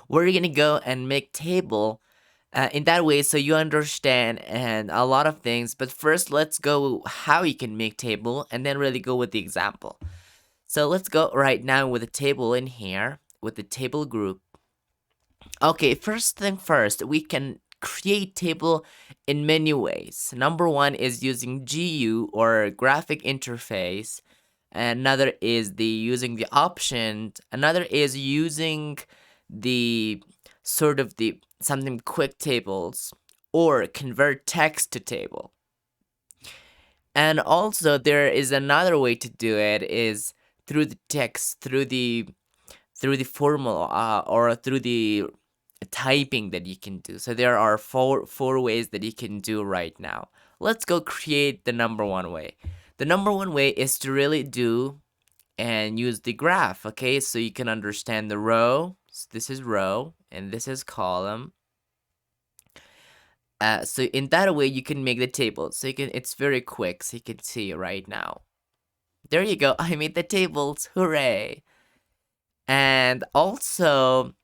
we're gonna go and make table in that way so you understand and a lot of things. But first, let's go how you can make table and then really go with the example. So let's go right now with the table in here with the table group. Okay, first thing first, we can create table in many ways. Number one is using GU or graphic interface. Another is the using the option. Another is using the sort of the something quick tables or convert text to table. And also there is another way to do it is through the text, through the formula or through the typing that you can do. So there are four ways that you can do right now. Let's go create the number one way. The number one way is to really do and use the graph, okay? So you can understand the row. So this is row and this is column. So in that way you can make the table. So you can, it's very quick, so you can see right now. There you go. I made the tables. Hooray! And also,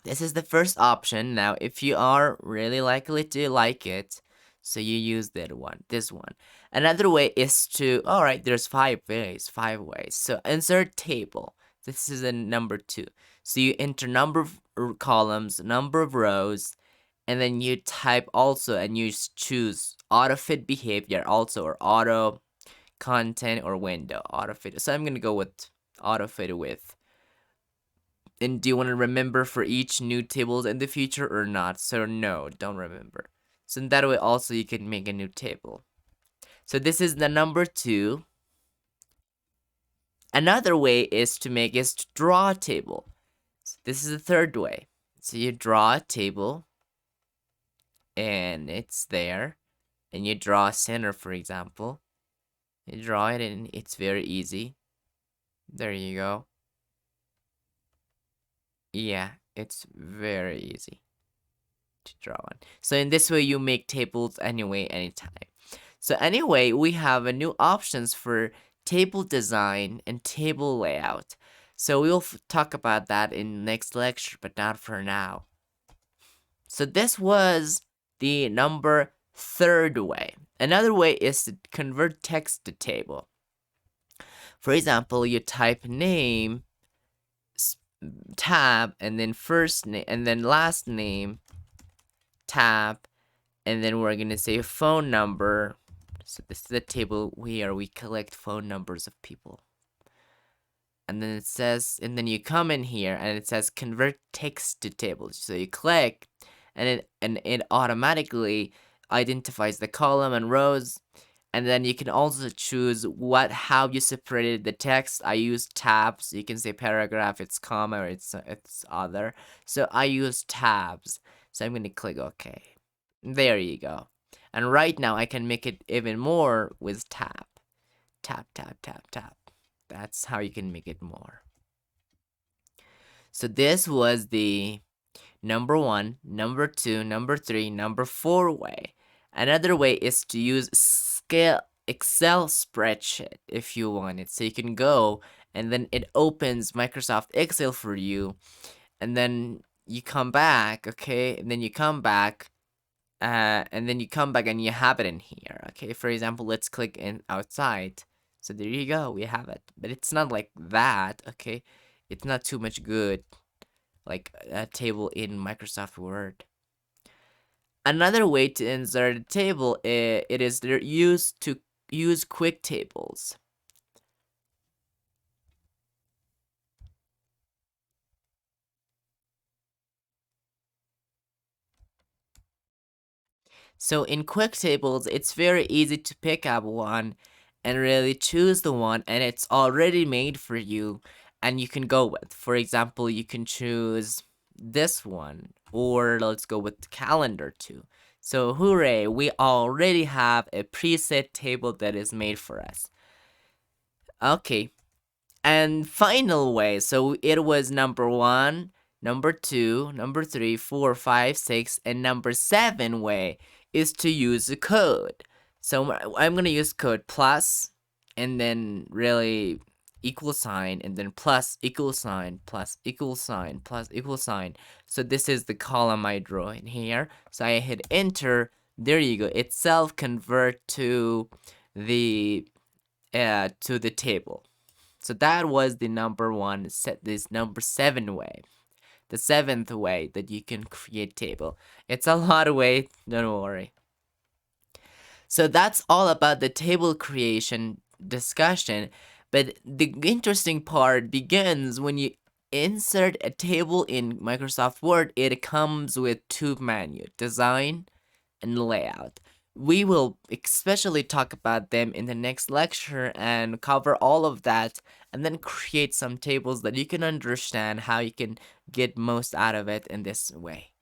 this is the first option. Now, if you are really likely to like it, so you use that one, this one. Another way is to, all right, there's five ways. So insert table. This is a number 2. So you enter number of columns, number of rows, and then you type also and you choose auto fit behavior also or auto content or window auto fit. So I'm going to go with auto fit with. And do you want to remember for each new tables in the future or not? So no, don't remember. So in that way also you can make a new table. So this is the number 2. Another way is to make is to draw a table. So this is the third way. So you draw a table and it's there. And you draw a center, for example. You draw it and it's very easy. There you go. Yeah, it's very easy to draw one. So in this way, you make tables anyway, anytime. So anyway, we have a new options for table design and table layout. So we'll talk about that in next lecture, but not for now. So this was the number 3rd way. Another way is to convert text to table. For example, you type name, tab, and then first name, and then last name, tab, and then we're gonna say phone number. So this is the table where we collect phone numbers of people. And then it says, and then you come in here and it says convert text to tables. So you click and it automatically identifies the column and rows. And then you can also choose how you separated the text. I use tabs. You can say paragraph, it's comma, or it's other. So I use tabs. So I'm gonna click OK. There you go. And right now I can make it even more with tab. Tap, tap, tap, tap. That's how you can make it more. So this was the number 1, number 2, number 3, number 4 way. Another way is to use Excel spreadsheet if you want it. So you can go and then it opens Microsoft Excel for you. And then you come back, okay? And then you come back. And then you come back and you have it in here, okay? For example, let's click in outside. So there you go, we have it. But it's not like that, okay? It's not too much good like a table in Microsoft Word. Another way to insert a table, it is used to use quick tables. So in quick tables, it's very easy to pick up one and really choose the one, and it's already made for you and you can go with. For example, you can choose this one, or let's go with calendar too. So hooray, we already have a preset table that is made for us. Okay, and final way, so it was number 1, number 2, number 3, 4, 5, 6, and number 7 way is to use the code. So I'm gonna use code plus, and then really equal sign, and then plus equal sign, plus equal sign, plus equal sign. So this is the column I draw in here. So I hit enter. There you go. Itself convert to the table. So that was the number one set. This number 7 way, the 7th way that you can create table. It's a lot of way. Don't worry. So that's all about the table creation discussion. But the interesting part begins when you insert a table in Microsoft Word. It comes with two menus, design and layout. We will especially talk about them in the next lecture and cover all of that, and then create some tables that you can understand how you can get most out of it in this way.